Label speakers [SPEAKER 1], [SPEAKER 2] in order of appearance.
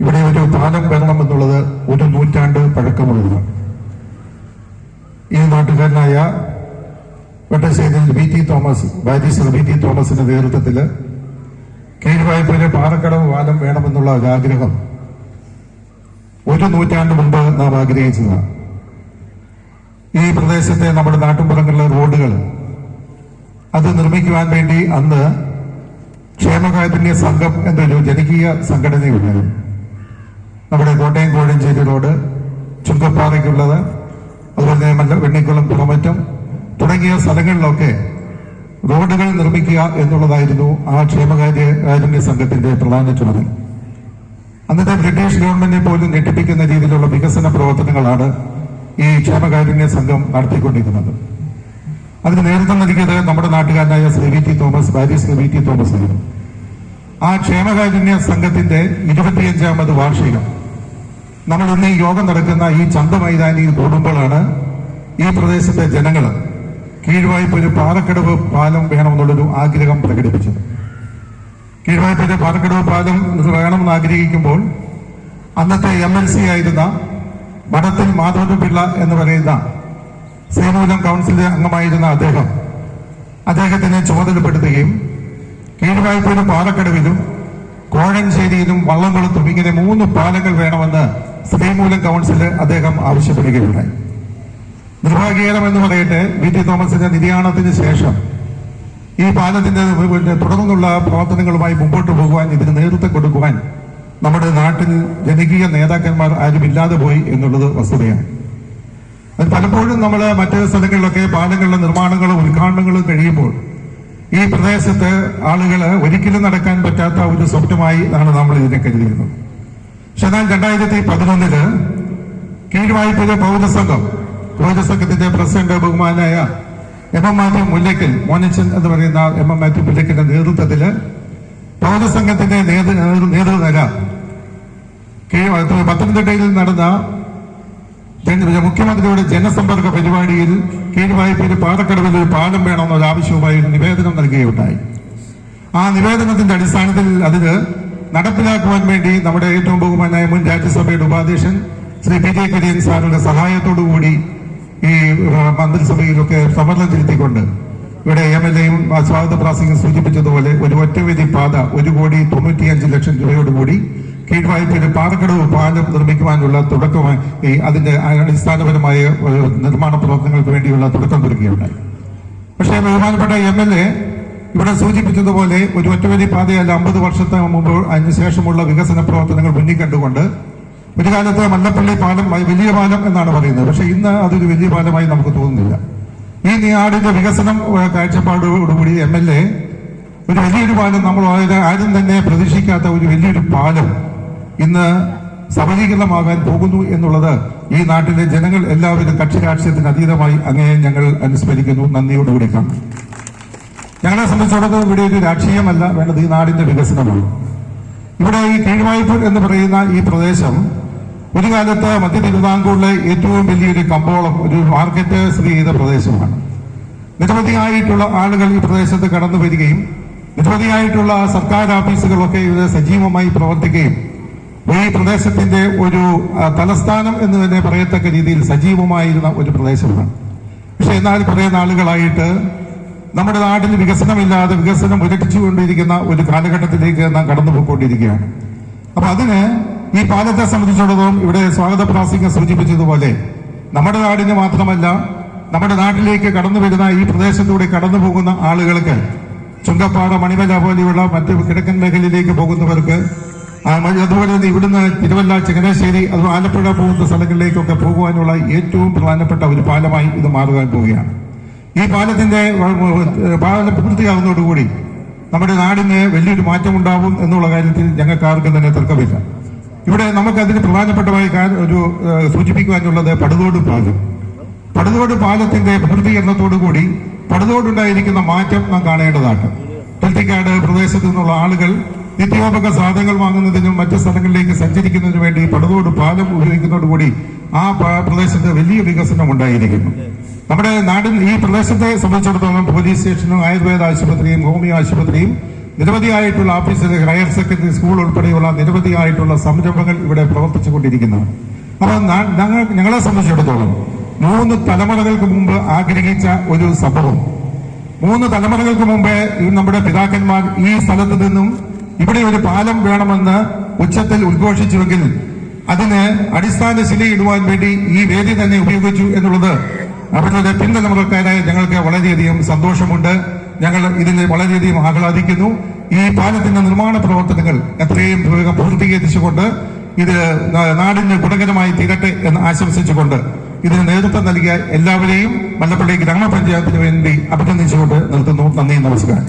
[SPEAKER 1] ഇവിടെ ഒരു പാലം വരണം എന്നുള്ളത് ഒരു നൂറ്റാണ്ട് പഴക്കമുള്ളതാണ്. ഈ നാട്ടുകാരനായ വെട്ടശ്ശേരിയിൽ BT തോമസ്, ബാരിസ്റ്റർ BT തോമസിന്റെ നേതൃത്വത്തിൽ കീഴ്വായ്പയിലെ പാറക്കടവ് പാലം വേണമെന്നുള്ള ആഗ്രഹം ഒരു നൂറ്റാണ്ട് മുമ്പ് നാം ആഗ്രഹിച്ചതാണ്. ഈ പ്രദേശത്തെ നമ്മുടെ നാട്ടുമ്പുറങ്ങളിലെ റോഡുകൾ അത് നിർമ്മിക്കുവാൻ വേണ്ടി അന്ന് ക്ഷേമകാരുണ്യ സംഘം എന്നൊരു ജനകീയ സംഘടനയുണ്ടായിരുന്നു. നമ്മുടെ കോട്ടയം കോഴഞ്ചേരി റോഡ്, ചുങ്കപ്പാറയ്ക്കുള്ളത്, അതുപോലെ തന്നെ വെണ്ണിക്കുളം പുറമറ്റം തുടങ്ങിയ സ്ഥലങ്ങളിലൊക്കെ റോഡുകൾ നിർമ്മിക്കുക എന്നുള്ളതായിരുന്നു ആ ക്ഷേമകാരുണ്യ സംഘത്തിന്റെ പ്രധാന ചുമതല. അന്നത്തെ ബ്രിട്ടീഷ് ഗവൺമെന്റിനെ പോലും ഞെട്ടിപ്പിക്കുന്ന രീതിയിലുള്ള വികസന പ്രവർത്തനങ്ങളാണ് ഈ ക്ഷേമകാരുണ്യ സംഘം നടത്തിക്കൊണ്ടിരിക്കുന്നത്. അതിന് നേതൃത്വം നൽകിയത് നമ്മുടെ നാട്ടുകാരനായ Shri VT Thomas, barrister VT Thomas ആയിരുന്നു. ആ ക്ഷേമകാരുണ്യ സംഘത്തിന്റെ 25ാമത് വാർഷികം നമ്മൾ ഇന്ന് ഈ യോഗം നടക്കുന്ന ഈ ചന്ത മൈതാനിയിൽ കൂടുമ്പോഴാണ് ഈ പ്രദേശത്തെ ജനങ്ങൾ കീഴ്വായ്പൊരു പാറക്കടവ് പാലം വേണമെന്നുള്ളൊരു ആഗ്രഹം പ്രകടിപ്പിച്ചത്. കീഴ്വായ്പൊരു പാറക്കടവ് പാലം വേണമെന്ന് ആഗ്രഹിക്കുമ്പോൾ അന്നത്തെ MLC ആയിരുന്ന വടത്തിൽ മാധവൻപിള്ള എന്ന് പറയുന്ന ശ്രീമൂലം കൗൺസിൽ അംഗമായിരുന്ന അദ്ദേഹത്തിനെ ചുമതലപ്പെടുത്തുകയും കീഴ്വായ്പയിലും പാറക്കടവിലും കോഴഞ്ചേരിയിലും വള്ളംകുളത്തും ഇങ്ങനെ 3 പാലങ്ങൾ വേണമെന്ന് ശ്രീമൂലം കൗൺസിൽ അദ്ദേഹം ആവശ്യപ്പെടുകയുണ്ടായി. നിർഭാഗ്യകരമെന്ന് പറയട്ടെ, VT തോമസിന്റെ നിര്യാണത്തിന് ശേഷം ഈ പാലത്തിന്റെ തുടർന്നുള്ള പ്രവർത്തനങ്ങളുമായി മുമ്പോട്ട് പോകുവാൻ, ഇതിന് നേതൃത്വം കൊടുക്കുവാൻ നമ്മുടെ നാട്ടിൽ ജനകീയ നേതാക്കന്മാർ ആരും ഇല്ലാതെ പോയി എന്നുള്ളത് വസ്തുതയാണ്. അത് പലപ്പോഴും നമ്മൾ മറ്റ് സ്ഥലങ്ങളിലൊക്കെ പാലങ്ങളുടെ നിർമ്മാണങ്ങളും ഉദ്ഘാടനങ്ങളും കഴിയുമ്പോൾ ഈ പ്രദേശത്ത് ആളുകൾ ഒരിക്കലും നടക്കാൻ പറ്റാത്ത ഒരു സ്വപ്നമായി ആണ് നമ്മൾ ഇതിനെ കരുതിയിരുന്നത്. പക്ഷെ എന്നാൽ 2011 കീഴ്വായ്പയിലെ പൗരസംഘത്തിന്റെ പ്രസിഡന്റ് ബഹുമാനായ MM മാത്യു മുല്ലയ്ക്കൽ, മോനച്ചൻ എന്ന് പറയുന്ന MM മാത്യു മുല്ലയ്ക്കലിന്റെ നേതൃത്വത്തില് പൗരസംഘത്തിന്റെ നേതൃനിര പത്തനംതിട്ടയിൽ നടന്ന മുഖ്യമന്ത്രിയുടെ ജനസമ്പർക്ക പരിപാടിയിൽ കീഴ്വായ്പയിൽ പാറക്കടവിൽ ഒരു പാലം വേണമെന്നൊരു ആവശ്യവുമായി ഒരു നിവേദനം നൽകുകയുണ്ടായി. ആ നിവേദനത്തിന്റെ അടിസ്ഥാനത്തിൽ അതിന് നടപ്പിലാക്കുവാൻ വേണ്ടി നമ്മുടെ ഏറ്റവും ബഹുമാനായ മുൻ രാജ്യസഭയുടെ ഉപാധ്യക്ഷൻ ശ്രീ PJ കുര്യൻ സാറിന്റെ സഹായത്തോടുകൂടി ഈ മന്ത്രിസഭയിലൊക്കെ സമ്മർദ്ദം ചെലുത്തിക്കൊണ്ട് ഇവിടെ MLAയും സ്വാഗത പ്രാസംഗം സൂചിപ്പിച്ചതുപോലെ ഒരു ഒറ്റവേദി പാത 1,95,00,000 രൂപയോടുകൂടി കീഴ്വായ്പയിൽ പാറക്കടവ് പാലം നിർമ്മിക്കുവാനുള്ള തുടക്കമായി അതിന്റെ അടിസ്ഥാനപരമായ നിർമ്മാണ പ്രവർത്തനങ്ങൾക്ക് വേണ്ടിയുള്ള തുടക്കം കുറിക്കുകയുണ്ടായി. പക്ഷേ ബഹുമാനപ്പെട്ട MLA ഇവിടെ സൂചിപ്പിച്ചതുപോലെ ഒരു ഒറ്റവരി പാതയല്ല, 50 വർഷത്തെ മുമ്പ് അതിനുശേഷമുള്ള വികസന പ്രവർത്തനങ്ങൾ മുന്നിൽ കണ്ടുകൊണ്ട് ഒരു കാലത്ത് മല്ലപ്പള്ളി പാലം വലിയ പാലം എന്നാണ് പറയുന്നത്. പക്ഷെ ഇന്ന് അതൊരു വലിയ പാലമായി നമുക്ക് തോന്നുന്നില്ല. ഈ നാടിന്റെ വികസനം കാഴ്ചപ്പാടോടുകൂടി MLA ഒരു വലിയൊരു പാലം, നമ്മൾ ആരും തന്നെ പ്രതീക്ഷിക്കാത്ത ഒരു വലിയൊരു പാലം ഇന്ന് സബലീകരണമാകാൻ പോകുന്നു എന്നുള്ളത് ഈ നാട്ടിലെ ജനങ്ങൾ എല്ലാവരും കക്ഷി രാഷ്ട്രീയത്തിന് അതീതമായി അങ്ങനെ ഞങ്ങൾ അനുസ്മരിക്കുന്നു, നന്ദിയോടുകൂടി കാണും. ഞങ്ങളെ സംബന്ധിച്ചിടത്തോളം ഇവിടെ ഒരു രാഷ്ട്രീയമല്ല വേണ്ടത്, ഈ നാടിന്റെ വികസനമാണ്. ഇവിടെ ഈ കീഴ്വായ്പ എന്ന് പറയുന്ന ഈ പ്രദേശം ഒരു കാലത്ത് മധ്യ തിരുവിതാംകൂറിലെ ഏറ്റവും വലിയൊരു കമ്പോളം, ഒരു മാർക്കറ്റ് സ്ഥിതി ചെയ്ത പ്രദേശമാണ്. നിരവധിയായിട്ടുള്ള ആളുകൾ ഈ പ്രദേശത്ത് കടന്നു വരികയും നിരവധിയായിട്ടുള്ള സർക്കാർ ഓഫീസുകളൊക്കെ ഇവിടെ സജീവമായി പ്രവർത്തിക്കുകയും ഈ പ്രദേശത്തിന്റെ ഒരു തലസ്ഥാനം എന്ന് തന്നെ പറയത്തക്ക രീതിയിൽ സജീവമായിരുന്ന ഒരു പ്രദേശമാണ്. പക്ഷെ എന്നാൽ കുറെ നാളുകളായിട്ട് നമ്മുടെ നാട്ടിൽ വികസനമില്ലാതെ വികസനം ഉരട്ടിച്ചുകൊണ്ടിരിക്കുന്ന ഒരു കാലഘട്ടത്തിലേക്ക് നാം കടന്നുപോയിക്കൊണ്ടിരിക്കുകയാണ്. അപ്പൊ അതിന് ഈ പാലത്തെ സംബന്ധിച്ചിടത്തോളം ഇവിടെ സ്വാഗത പ്രാസംഗം സൂചിപ്പിച്ചതുപോലെ നമ്മുടെ നാടിന് മാത്രമല്ല, നമ്മുടെ നാട്ടിലേക്ക് കടന്നു വരുന്ന ഈ പ്രദേശത്തൂടെ കടന്നു പോകുന്ന ആളുകൾക്ക്, ചുങ്കപ്പാറ, മണിമല പോലെയുള്ള മറ്റ് കിഴക്കൻ മേഖലയിലേക്ക് പോകുന്നവർക്ക്, അതുപോലെ തന്നെ ഇവിടുന്ന് തിരുവല്ല, ചങ്ങനാശ്ശേരി, അതുപോലെ ആലപ്പുഴ പോകുന്ന സ്ഥലങ്ങളിലേക്കൊക്കെ പോകുവാനുള്ള ഏറ്റവും പ്രധാനപ്പെട്ട ഒരു പാലമായി ഇത് മാറുവാൻ പോവുകയാണ്. ഈ പാലത്തിന്റെ പാലം പൂർത്തിയാകുന്നതോടുകൂടി നമ്മുടെ നാടിന് വലിയൊരു മാറ്റമുണ്ടാവും എന്നുള്ള കാര്യത്തിൽ ഞങ്ങൾക്ക് ആർക്കും തന്നെ തർക്കമില്ല. ഇവിടെ നമുക്കതിന് പ്രധാനപ്പെട്ടമായി ഒരു സൂചിപ്പിക്കുവാനുള്ളത് പടുതോട് പാലത്തിന്റെ പൂർത്തീകരണത്തോടുകൂടി പടുതോടുണ്ടായിരിക്കുന്ന മാറ്റം നാം കാണേണ്ടതാണ്. തെൽത്തിക്കാട് പ്രദേശത്തു നിന്നുള്ള ആളുകൾ നിത്യോപക സാധനങ്ങൾ വാങ്ങുന്നതിനും മറ്റു സ്ഥലങ്ങളിലേക്ക് സഞ്ചരിക്കുന്നതിനു വേണ്ടി പടുതോട് പാലം ഉപയോഗിക്കുന്നതോടുകൂടി ആ പ്രദേശത്ത് വലിയ വികസനം ഉണ്ടായിരിക്കുന്നു. നമ്മുടെ നാടിൽ ഈ പ്രദേശത്തെ സംബന്ധിച്ചിടത്തോളം പോലീസ് സ്റ്റേഷനും ആയുർവേദ ആശുപത്രിയും ഹോമിയോ ആശുപത്രിയും നിരവധിയായിട്ടുള്ള ഓഫീസുകൾ, ഹയർ സെക്കൻഡറി സ്കൂൾ ഉൾപ്പെടെയുള്ള നിരവധിയായിട്ടുള്ള സംരംഭങ്ങൾ ഇവിടെ പ്രവർത്തിച്ചുകൊണ്ടിരിക്കുന്നതാണ്. അപ്പോൾ ഞങ്ങളെ സംബന്ധിച്ചിടത്തോളം 3 തലമുറകൾക്ക് മുമ്പ് ആഗ്രഹിച്ച ഒരു സംഭവം, 3 തലമുറകൾക്ക് മുമ്പേ നമ്മുടെ പിതാക്കന്മാർ ഈ സ്ഥലത്ത് നിന്നും ഇവിടെ ഒരു പാലം വേണമെന്ന് ഉച്ചത്തിൽ ഉദ്ഘോഷിച്ചുവെങ്കിൽ അതിന് അടിസ്ഥാന ശിലയിടുവാൻ വേണ്ടി ഈ വേദി തന്നെ ഉപയോഗിച്ചു എന്നുള്ളത് അവരുടെ പിൻതലമുറക്കാരായ ഞങ്ങൾക്ക് വളരെയധികം സന്തോഷമുണ്ട്. ഞങ്ങൾ ഇതിൽ വളരെയധികം ആഹ്ലാദിക്കുന്നു. ഈ പാലത്തിന്റെ നിർമ്മാണ പ്രവർത്തനങ്ങൾ എത്രയും വേഗം പൂർത്തീകരിച്ചുകൊണ്ട് ഇത് നാടിന് ഗുണകരമായി തീരട്ടെ എന്ന് ആശംസിച്ചുകൊണ്ട് ഇതിന് നേതൃത്വം നൽകിയ എല്ലാവരെയും മല്ലപ്പള്ളി ഗ്രാമപഞ്ചായത്തിന് വേണ്ടി അഭിനന്ദിച്ചുകൊണ്ട് നിർത്തുന്നു. നന്ദി, നമസ്കാരം.